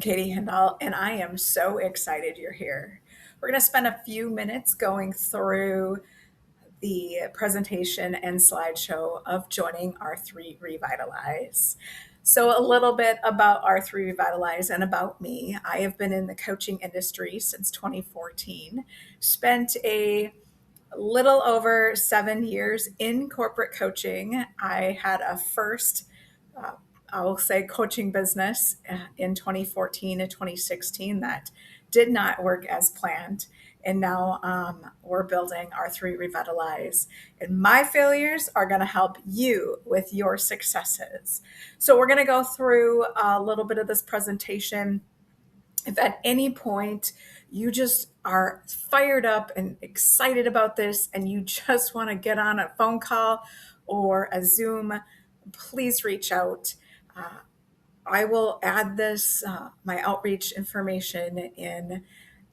Katie Hindahl, and I am so excited you're here. We're going to spend a few minutes going through the presentation and slideshow of joining R3 Revitalize. So, a little bit about R3 Revitalize and about me. I have been in the coaching industry since 2014, spent a little over 7 years in corporate coaching. I had a first, uh, I will say, coaching business in 2014 to 2016 that did not work as planned. And now we're building R3 Revitalize. And my failures are going to help you with your successes. So we're going to go through a little bit of this presentation. If at any point you just are fired up and excited about this and you just want to get on a phone call or a Zoom, please reach out. Uh, I will add this, my outreach information in,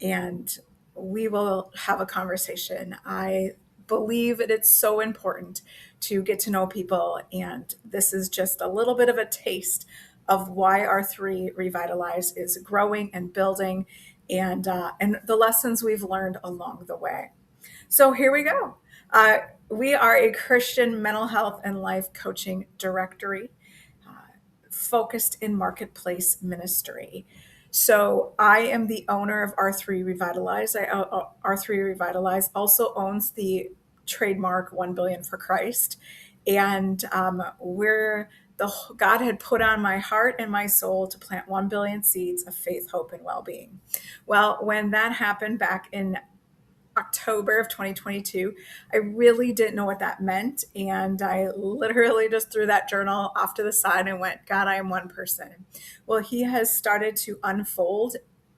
and we will have a conversation. I believe that it's so important to get to know people, and this is just a little bit of a taste of why R3 Revitalize is growing and building, and the lessons we've learned along the way. So here we go. Uh, we are a Christian mental health and life coaching directory focused in marketplace ministry. So I am the owner of R3 Revitalize. R3 Revitalize also owns the trademark 1 billion for Christ. And we're the God had put on my heart and my soul to plant 1 billion seeds of faith, hope, and well-being. Well, when that happened back in October of 2022. I really didn't know what that meant. And I literally just threw that journal off to the side and went, God, I am one person. Well, he has started to unfold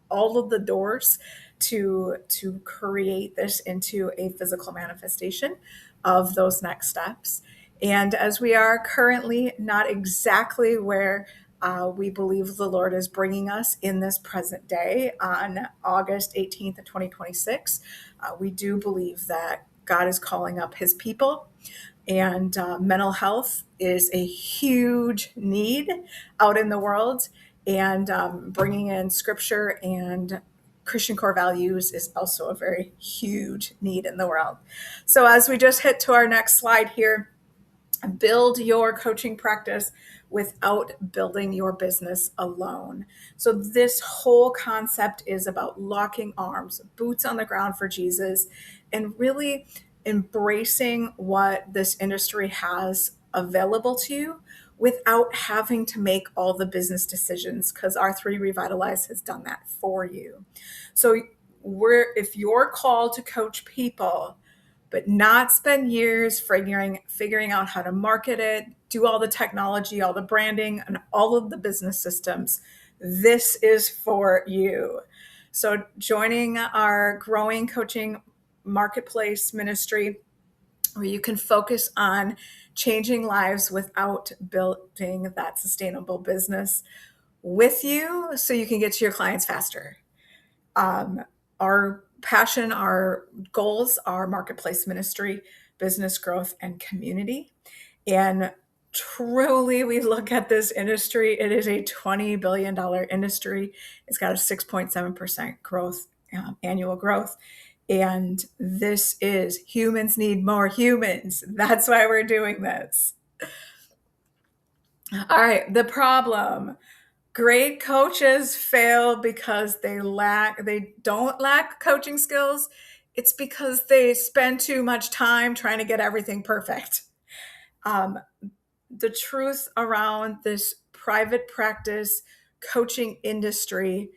all of the doors to create this into a physical manifestation of those next steps. And as we are currently not exactly where we believe the Lord is bringing us in this present day on August 18th of 2026. We do believe that God is calling up his people, and mental health is a huge need out in the world, and bringing in scripture and Christian core values is also a very huge need in the world. So as we just hit to our next slide here, build your coaching practice without building your business alone. So this whole concept is about locking arms, boots on the ground for Jesus, and really embracing what this industry has available to you without having to make all the business decisions, because R3 Revitalize has done that for you. So if you're called to coach people, but not spend years figuring out how to market it, do all the technology, all the branding, and all of the business systems, this is for you. So joining our growing coaching marketplace ministry, where you can focus on changing lives without building that sustainable business with you so you can get to your clients faster. Our passion, our goals are marketplace ministry, business growth, and community. And truly, we look at this industry, it is a $20 billion industry. It's got a 6.7% growth, annual growth. And this is humans need more humans. That's why we're doing this. All right, the problem. Great coaches fail because they don't lack coaching skills. It's because they spend too much time trying to get everything perfect. Um, the truth around this private practice coaching industry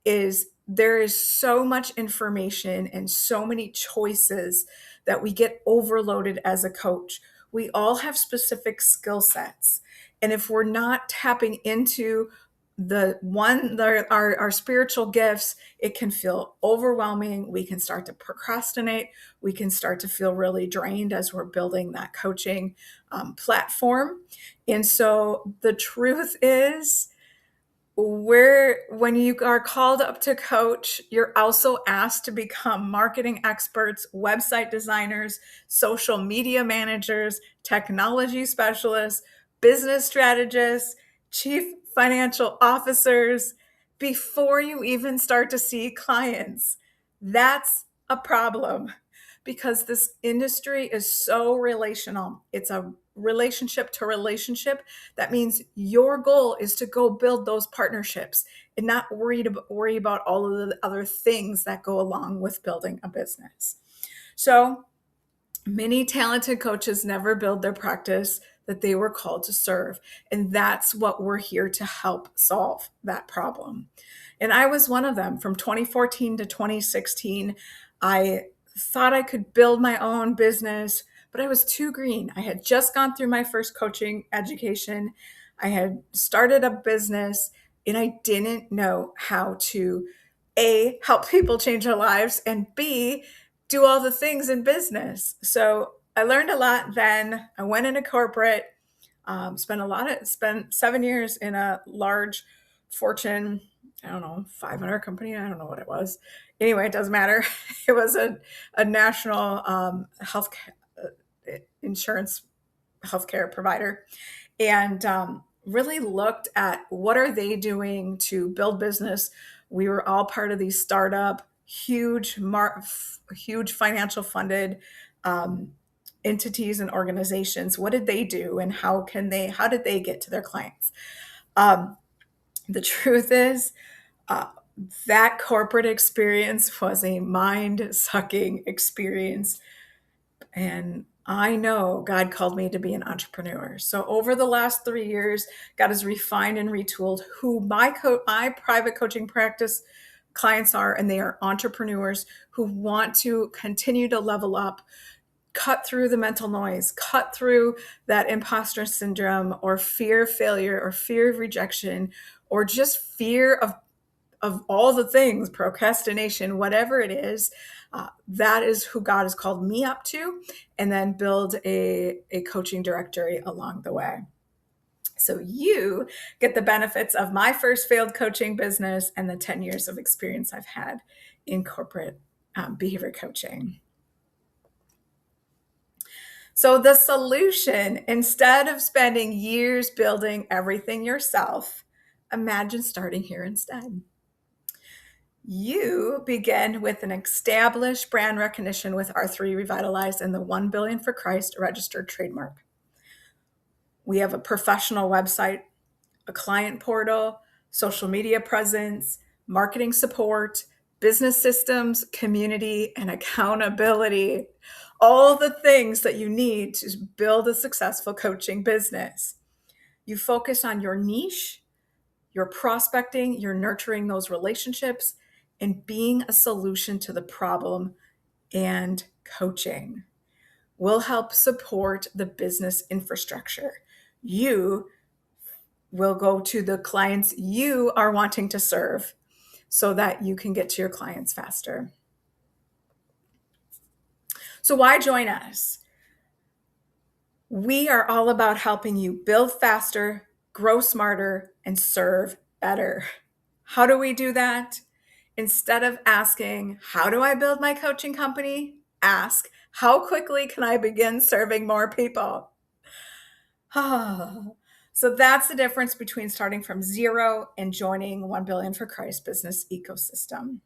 is there is so much information and so many choices that we get overloaded as a coach. We all have specific skill sets. And if we're not tapping into our spiritual gifts, it can feel overwhelming. We can start to procrastinate. We can start to feel really drained as we're building that coaching platform. And so the truth is, when you are called up to coach, you're also asked to become marketing experts, website designers, social media managers, technology specialists, business strategists, chief financial officers. before you even start to see clients. That's a problem because this industry is so relational. It's a relationship to relationship. That means your goal is to go build those partnerships and not worry about all of the other things that go along with building a business. So many talented coaches never build their practice that they were called to serve. And that's what we're here to help solve that problem. And I was one of them. From 2014 to 2016, I thought I could build my own business, but I was too green. I had just gone through my first coaching education. I had started a business and I didn't know how to A, help people change their lives, and B, do all the things in business. So I learned a lot then. I went into corporate, spent 7 years in a large Fortune, I don't know, 500 company. I don't know what it was. Anyway, it doesn't matter. It was a national health insurance healthcare provider, and really looked at what are they doing to build business. We were all part of these startup, huge financial funded entities and organizations. What did they do, and how did they get to their clients? The truth is, uh, that corporate experience was a mind-sucking experience. And I know God called me to be an entrepreneur. So over the last 3 years, God has refined and retooled who my private coaching practice clients are, and they are entrepreneurs who want to continue to level up, cut through the mental noise, cut through that imposter syndrome or fear of failure or fear of rejection or just fear of all the things, procrastination, whatever it is. That is who God has called me up to, and then build a coaching directory along the way. So you get the benefits of my first failed coaching business and the 10 years of experience I've had in corporate behavior coaching. So the solution, instead of spending years building everything yourself, imagine starting here instead. You begin with an established brand recognition with R3 Revitalize and the 1 Billion for Christ registered trademark. We have a professional website, a client portal, social media presence, marketing support, business systems, community, and accountability. All the things that you need to build a successful coaching business. You focus on your niche, you're prospecting, you're nurturing those relationships, and being a solution to the problem and coaching will help support the business infrastructure. You will go to the clients you are wanting to serve so that you can get to your clients faster. So why join us? We are all about helping you build faster, grow smarter, and serve better. How do we do that? Instead of asking, how do I build my coaching company? Ask, how quickly can I begin serving more people? So that's the difference between starting from zero and joining 1 Billion for Christ business ecosystem.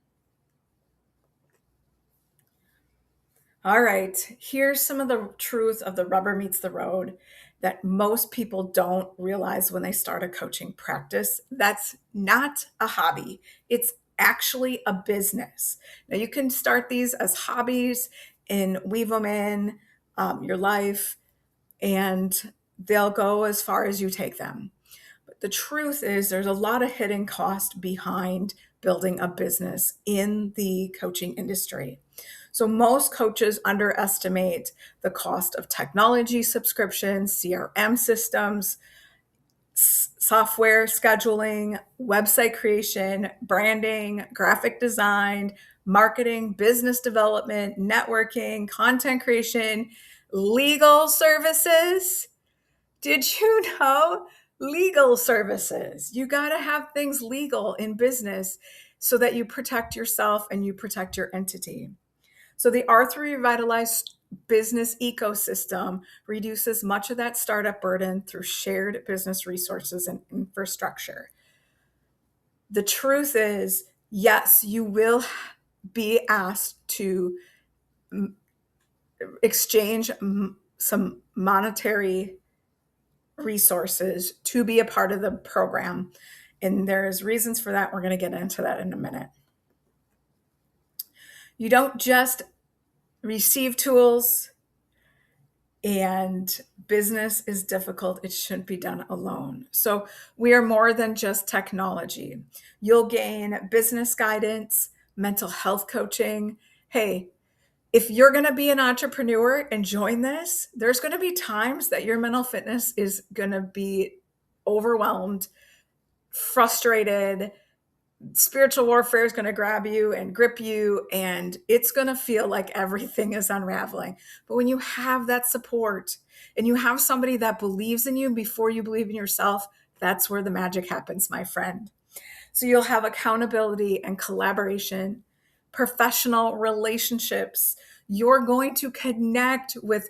All right, here's some of the truth of the rubber meets the road that most people don't realize when they start a coaching practice. That's not a hobby. It's actually a business. Now, you can start these as hobbies and weave them in your life, and they'll go as far as you take them. But the truth is, there's a lot of hidden cost behind building a business in the coaching industry. So most coaches underestimate the cost of technology subscriptions, CRM systems, software scheduling, website creation, branding, graphic design, marketing, business development, networking, content creation, legal services. Did you know legal services? You got to have things legal in business so that you protect yourself and you protect your entity. So the R3 Revitalize business ecosystem reduces much of that startup burden through shared business resources and infrastructure. The truth is, yes, you will be asked to exchange some monetary resources to be a part of the program. And there's reasons for that. We're going to get into that in a minute. You don't just receive tools, and business is difficult. It shouldn't be done alone. So we are more than just technology. You'll gain business guidance, mental health coaching. Hey, if you're going to be an entrepreneur and join this, there's going to be times that your mental fitness is going to be overwhelmed, frustrated. Spiritual warfare is going to grab you and grip you, and it's going to feel like everything is unraveling. But when you have that support and you have somebody that believes in you before you believe in yourself, that's where the magic happens, my friend. So you'll have accountability and collaboration, professional relationships. You're going to connect with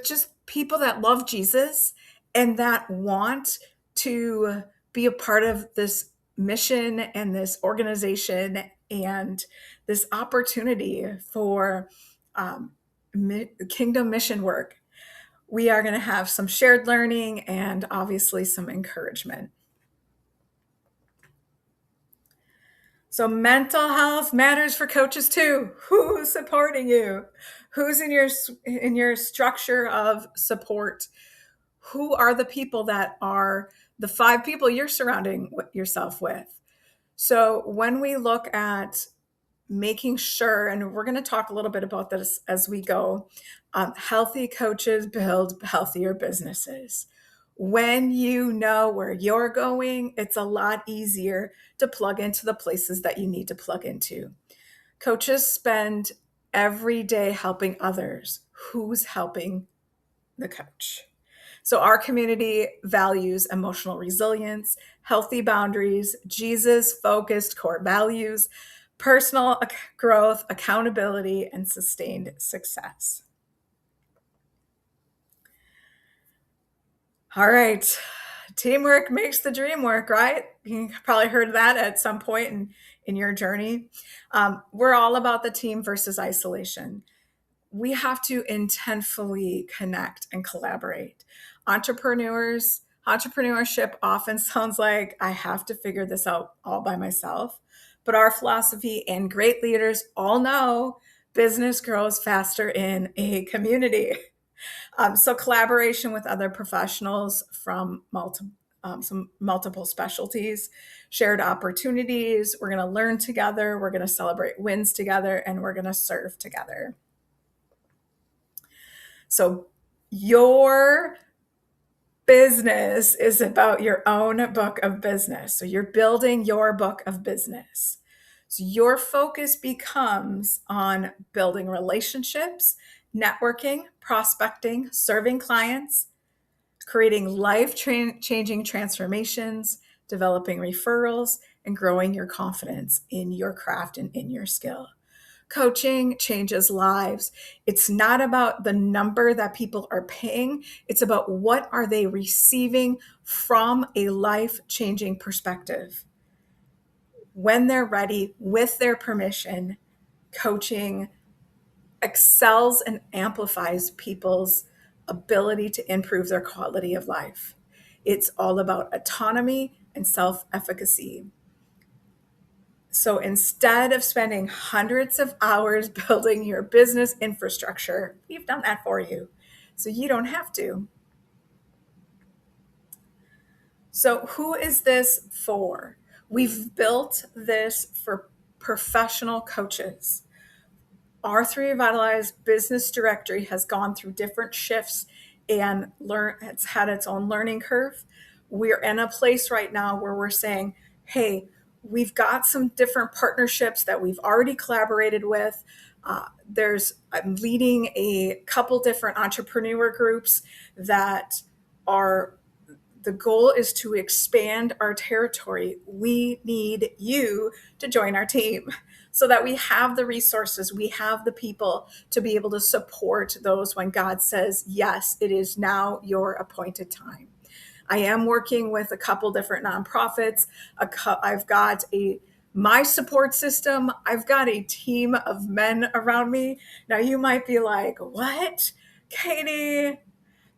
just people that love Jesus and that want to be a part of this mission and this organization and this opportunity for kingdom mission work. We are going to have some shared learning and obviously some encouragement. So mental health matters for coaches too. Who's supporting you? Who's in your structure of support? Who are the people that are the 5 people you're surrounding yourself with? So when we look at making sure, and we're going to talk a little bit about this as we go, healthy coaches build healthier businesses. When you know where you're going, it's a lot easier to plug into the places that you need to plug into. Coaches spend every day helping others. Who's helping the coach? So our community values emotional resilience, healthy boundaries, Jesus-focused core values, personal growth, accountability, and sustained success. All right. Teamwork makes the dream work, right? You probably heard that at some point in your journey. We're all about the team versus isolation. We have to intentfully connect and collaborate. Entrepreneurship often sounds like I have to figure this out all by myself. But our philosophy and great leaders all know business grows faster in a community. So collaboration with other professionals from some multiple specialties, shared opportunities. We're going to learn together. We're going to celebrate wins together, and we're going to serve together. So your business is about your own book of business. So you're building your book of business. So your focus becomes on building relationships, networking, prospecting, serving clients, creating life-changing transformations, developing referrals, and growing your confidence in your craft and in your skill. Coaching changes lives. It's not about the number that people are paying. It's about what are they receiving from a life-changing perspective. When they're ready, with their permission, coaching excels and amplifies people's ability to improve their quality of life. It's all about autonomy and self-efficacy. So instead of spending hundreds of hours building your business infrastructure, we've done that for you. So you don't have to. So who is this for? We've built this for professional coaches. R3 Revitalize Business Directory has gone through different shifts and it's had its own learning curve. We're in a place right now where we're saying, hey, we've got some different partnerships that we've already collaborated with. I'm leading a couple different entrepreneur groups that are, the goal is to expand our territory. We need you to join our team so that we have the resources, we have the people to be able to support those when God says, yes, it is now your appointed time. I am working with a couple different nonprofits. I've got my support system. I've got a team of men around me. Now you might be like, what, Katie?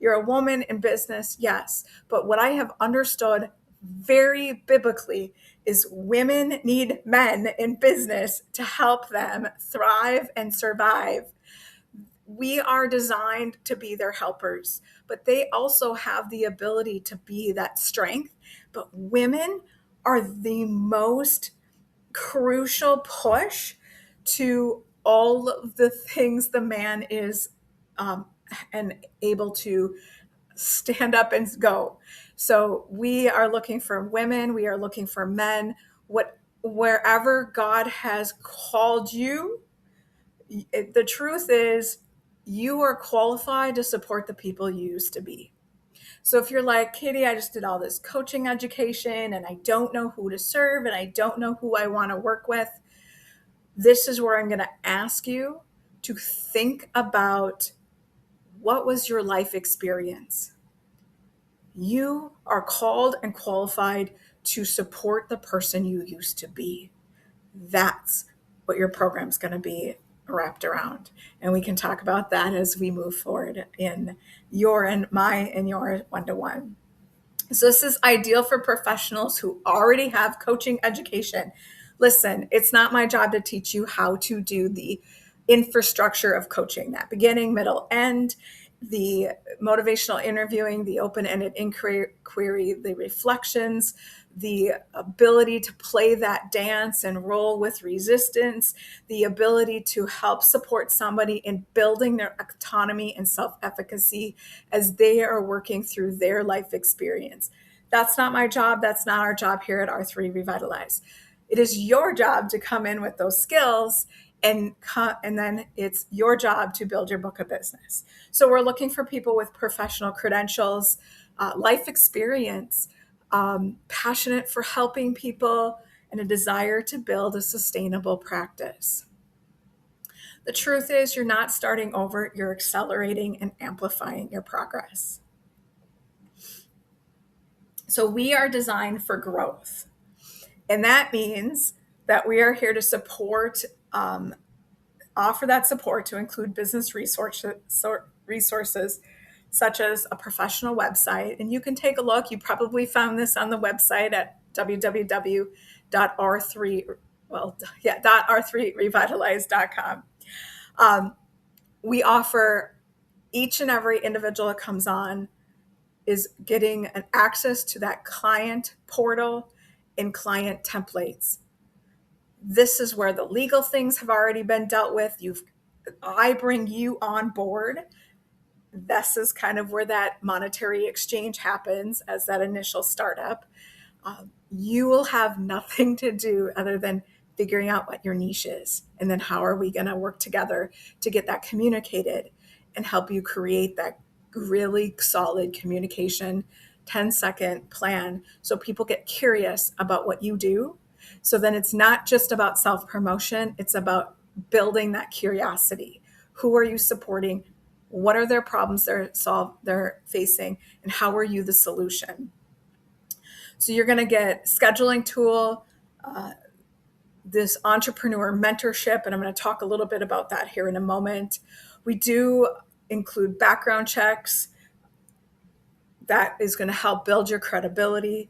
You're a woman in business. Yes. But what I have understood very biblically is women need men in business to help them thrive and survive. We are designed to be their helpers, but they also have the ability to be that strength. But women are the most crucial push to all of the things the man is and able to stand up and go. So we are looking for women, we are looking for men. Wherever God has called you, the truth is you are qualified to support the people you used to be. So if you're like, Katie, I just did all this coaching education and I don't know who to serve and I don't know who I want to work with, this is where I'm going to ask you to think about, what was your life experience? You are called and qualified to support the person you used to be. That's what your program's going to be wrapped around. And we can talk about that as we move forward in your and your one-to-one. So this is ideal for professionals who already have coaching education. Listen, it's not my job to teach you how to do the infrastructure of coaching, that beginning, middle, end, the motivational interviewing, the open-ended inquiry, the reflections, the ability to play that dance and roll with resistance, the ability to help support somebody in building their autonomy and self-efficacy as they are working through their life experience. That's not my job. That's not our job here at R3 Revitalize. It is your job to come in with those skills, and then it's your job to build your book of business. So we're looking for people with professional credentials, life experience, passionate for helping people, and a desire to build a sustainable practice. The truth is, you're not starting over, you're accelerating and amplifying your progress. So we are designed for growth. And that means that we are here to support, offer that support to include business resources such as a professional website. And you can take a look. You probably found this on the website at www.r3revitalize.com. We offer each and every individual that comes on is getting an access to that client portal and client templates. This is where the legal things have already been dealt with. I bring you on board. This is kind of where that monetary exchange happens as that initial startup. You will have nothing to do other than figuring out what your niche is. And then how are we going to work together to get that communicated and help you create that really solid communication 10-second plan so people get curious about what you do. So then it's not just about self-promotion, it's about building that curiosity. Who are you supporting? What are their problems they're facing? And how are you the solution? So you're going to get scheduling tool, this entrepreneur mentorship, and I'm going to talk a little bit about that here in a moment. We do include background checks. That is going to help build your credibility.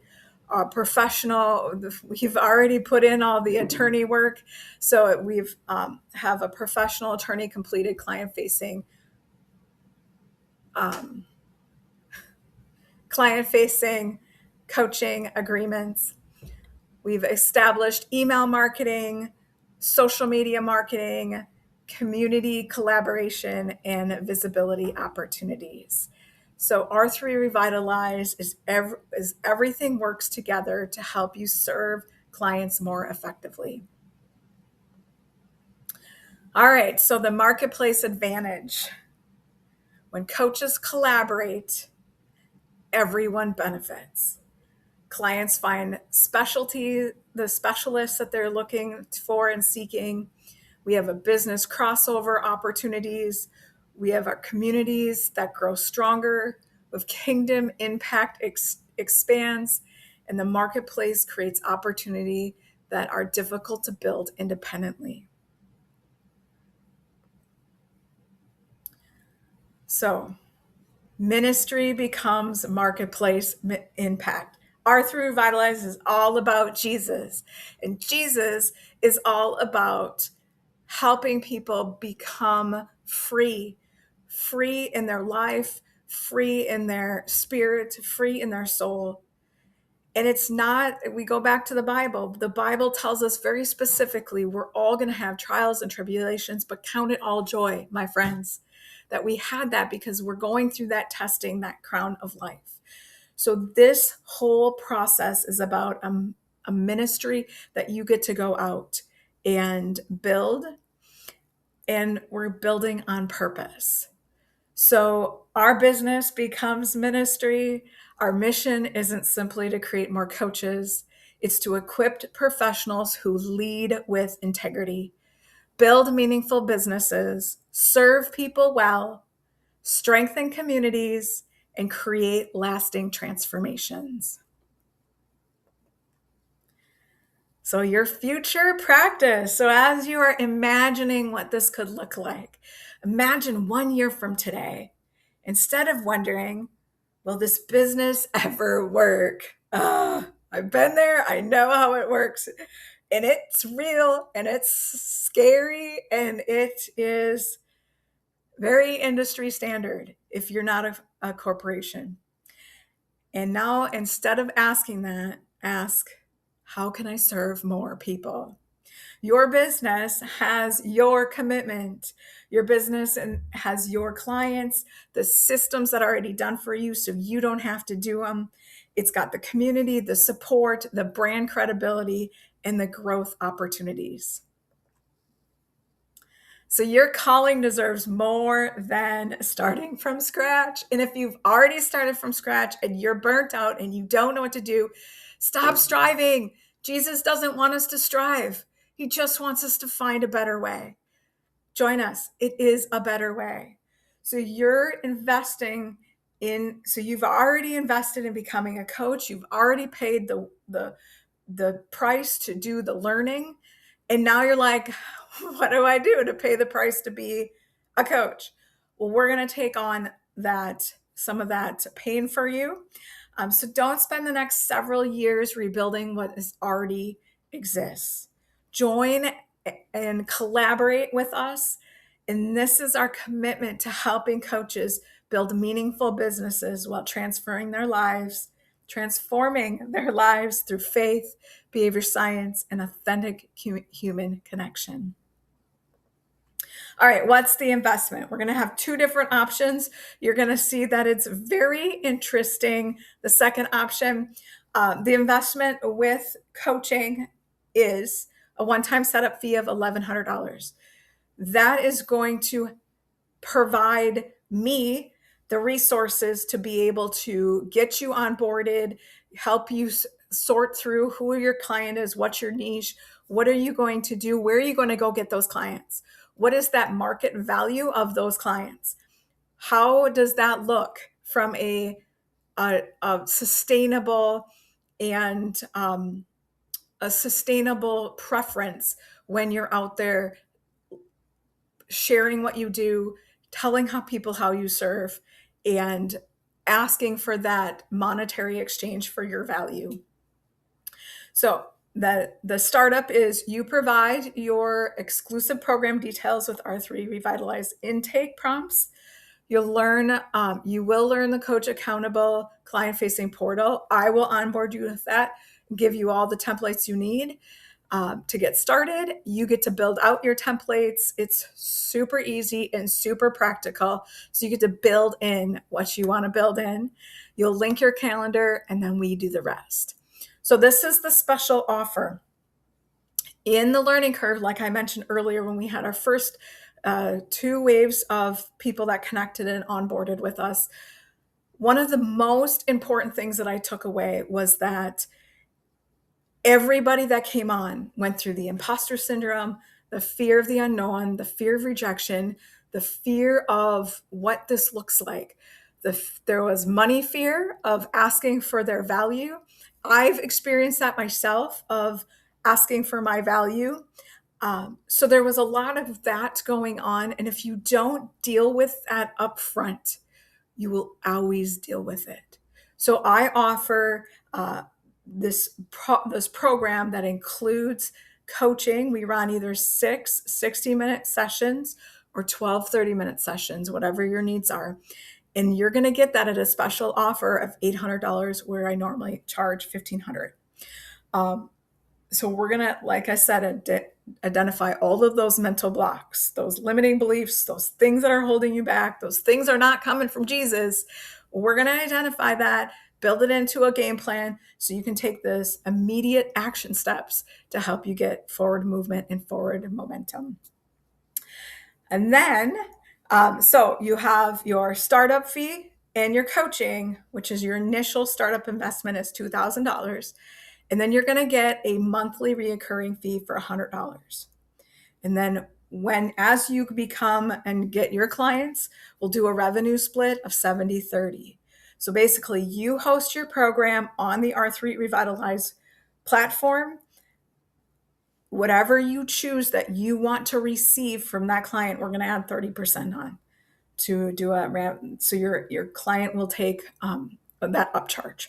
Professional, we've already put in all the attorney work. So we've have a professional attorney completed client-facing coaching agreements. We've established email marketing, social media marketing, community collaboration, and visibility opportunities. So R3 Revitalize is everything works together to help you serve clients more effectively. All right, so the marketplace advantage. When coaches collaborate, everyone benefits. Clients find the specialists that they're looking for and seeking. We have a business crossover opportunities. We have our communities that grow stronger. With kingdom impact expands, and the marketplace creates opportunity that are difficult to build independently. So, ministry becomes marketplace impact. R3 Revitalize is all about Jesus, and Jesus is all about helping people become free, free in their life, free in their spirit, free in their soul. And it's not, we go back to the Bible. The Bible tells us very specifically we're all going to have trials and tribulations, but count it all joy, my friends, that we had that because we're going through that testing, that crown of life. So this whole process is about a ministry that you get to go out and build, and we're building on purpose. So our business becomes ministry. Our mission isn't simply to create more coaches, it's to equip professionals who lead with integrity, build meaningful businesses, serve people well, strengthen communities, and create lasting transformations. So, your future practice. So, as you are imagining what this could look like, imagine 1 year from today. Instead of wondering, will this business ever work? I've been there. I know how it works. And it's real and it's scary and it is very industry standard if you're not a corporation. And now, instead of asking that, ask, how can I serve more people? Your business has your commitment. Your business has your clients, the systems that are already done for you so you don't have to do them. It's got the community, the support, the brand credibility, and the growth opportunities. So your calling deserves more than starting from scratch. And if you've already started from scratch and you're burnt out and you don't know what to do, stop striving. Jesus doesn't want us to strive. He just wants us to find a better way. Join us. It is a better way. So you're investing in, so you've already invested in becoming a coach. You've already paid the price to do the learning. And now you're like, what do I do to pay the price to be a coach? Well, we're going to take on some of that pain for you. So don't spend the next several years rebuilding what is already exists. Join and collaborate with us. And this is our commitment to helping coaches build meaningful businesses while transforming their lives through faith, behavior science, and authentic human connection. All right, what's the investment? We're going to have two different options. You're going to see that it's very interesting. The second option, the investment with coaching is a one-time setup fee of $1,100. That is going to provide me the resources to be able to get you onboarded, help you sort through who your client is, what's your niche, what are you going to do, where are you going to go get those clients, what is that market value of those clients, how does that look from a sustainable and a sustainable preference when you're out there sharing what you do, telling how you serve, and asking for that monetary exchange for your value. So the startup is you provide your exclusive program details with R3 Revitalize intake prompts. You will learn the coach accountable client-facing portal. I will onboard you with that, give you all the templates you need. To get started, you get to build out your templates. It's super easy and super practical. So you get to build in what you want to build in. You'll link your calendar and then we do the rest. So this is the special offer. In the learning curve, like I mentioned earlier, when we had our first 2 waves of people that connected and onboarded with us, one of the most important things that I took away was that everybody that came on went through the imposter syndrome, the fear of the unknown, the fear of rejection, the fear of what this looks like, There was money fear of asking for their value. I've experienced that myself of asking for my value. So there was a lot of that going on. And if you don't deal with that up front, you will always deal with it. So I offer this program that includes coaching. We run either 60-minute sessions or 12 30-minute sessions, whatever your needs are. And you're going to get that at a special offer of $800 where I normally charge $1,500. So we're going to, like I said, identify all of those mental blocks, those limiting beliefs, those things that are holding you back, those things are not coming from Jesus. We're going to identify that, build it into a game plan so you can take this immediate action steps to help you get forward movement and forward momentum. And then, so you have your startup fee and your coaching, which is your initial startup investment is $2,000. And then you're going to get a monthly reoccurring fee for $100. And then as you become and get your clients, we'll do a revenue split of 70-30. So basically you host your program on the R3 Revitalize platform. Whatever you choose that you want to receive from that client, we're going to add 30% on to do so your client will take that upcharge.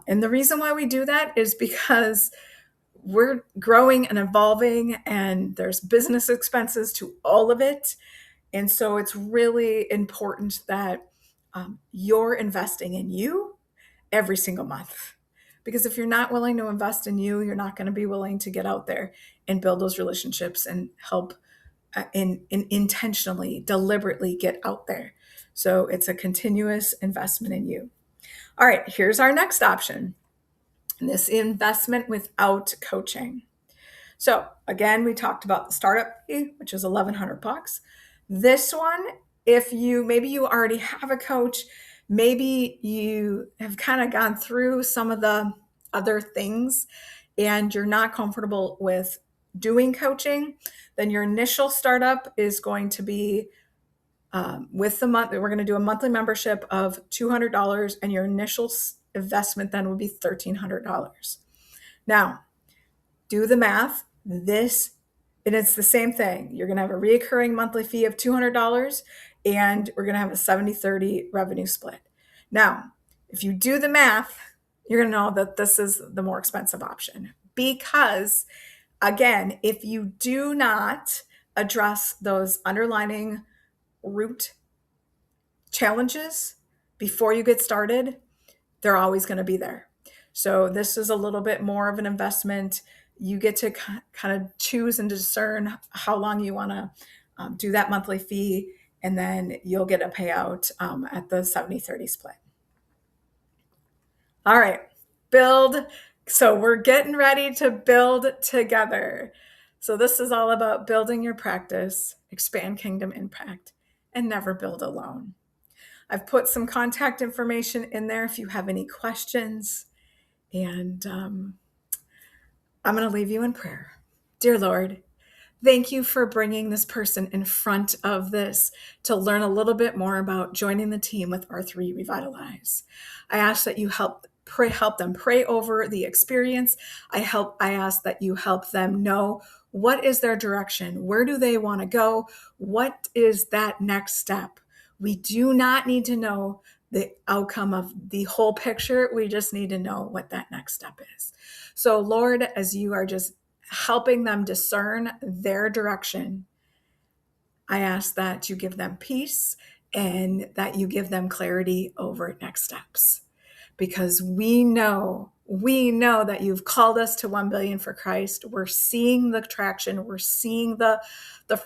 And the reason why we do that is because we're growing and evolving and there's business expenses to all of it. And so it's really important that you're investing in you every single month. Because if you're not willing to invest in you, you're not going to be willing to get out there and build those relationships and help and intentionally, deliberately get out there. So it's a continuous investment in you. All right, here's our next option. This investment without coaching. So again, we talked about the startup fee, which is $1,100. This one, if maybe you already have a coach, maybe you have kind of gone through some of the other things and you're not comfortable with doing coaching, then your initial startup is going to be with the month. We're going to do a monthly membership of $200 and your initial investment then would be $1,300. Now, do the math. And it's the same thing. You're going to have a reoccurring monthly fee of $200 and we're going to have a 70-30 revenue split. Now, if you do the math, you're going to know that this is the more expensive option because, again, if you do not address those underlying root challenges before you get started, they're always going to be there. So this is a little bit more of an investment. You get to kind of choose and discern how long you want to do that monthly fee, and then you'll get a payout at the 70-30 split. All right, build. So we're getting ready to build together. So this is all about building your practice, expand kingdom impact, and never build alone. I've put some contact information in there if you have any questions. And I'm going to leave you in prayer. Dear Lord, thank you for bringing this person in front of this to learn a little bit more about joining the team with R3 Revitalize. I ask that you help them pray over the experience. I ask that you help them know what is their direction, where do they want to go, what is that next step. We do not need to know the outcome of the whole picture. We just need to know what that next step is. So Lord, as you are just helping them discern their direction, I ask that you give them peace and that you give them clarity over next steps. Because we know that you've called us to 1 billion for Christ. We're seeing the traction. We're seeing the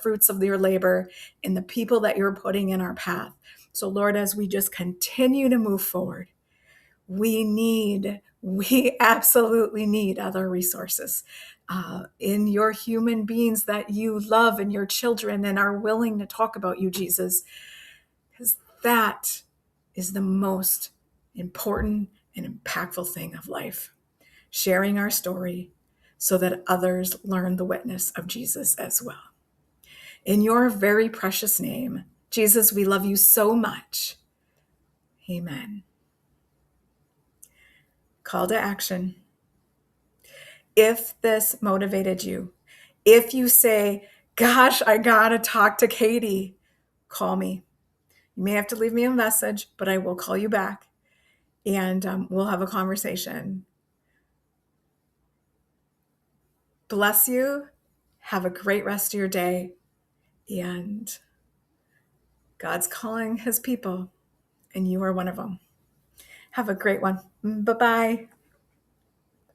fruits of your labor and the people that you're putting in our path. So Lord, as we just continue to move forward, we absolutely need other resources in your human beings that you love and your children and are willing to talk about you, Jesus, because that is the most important and impactful thing of life. Sharing our story so that others learn the witness of Jesus as well. In your very precious name, Jesus, we love you so much. Amen. Call to action. If this motivated you, if you say, gosh, I gotta talk to Katie, call me. You may have to leave me a message, but I will call you back and we'll have a conversation. Bless you. Have a great rest of your day. And God's calling his people, and you are one of them. Have a great one. Bye-bye.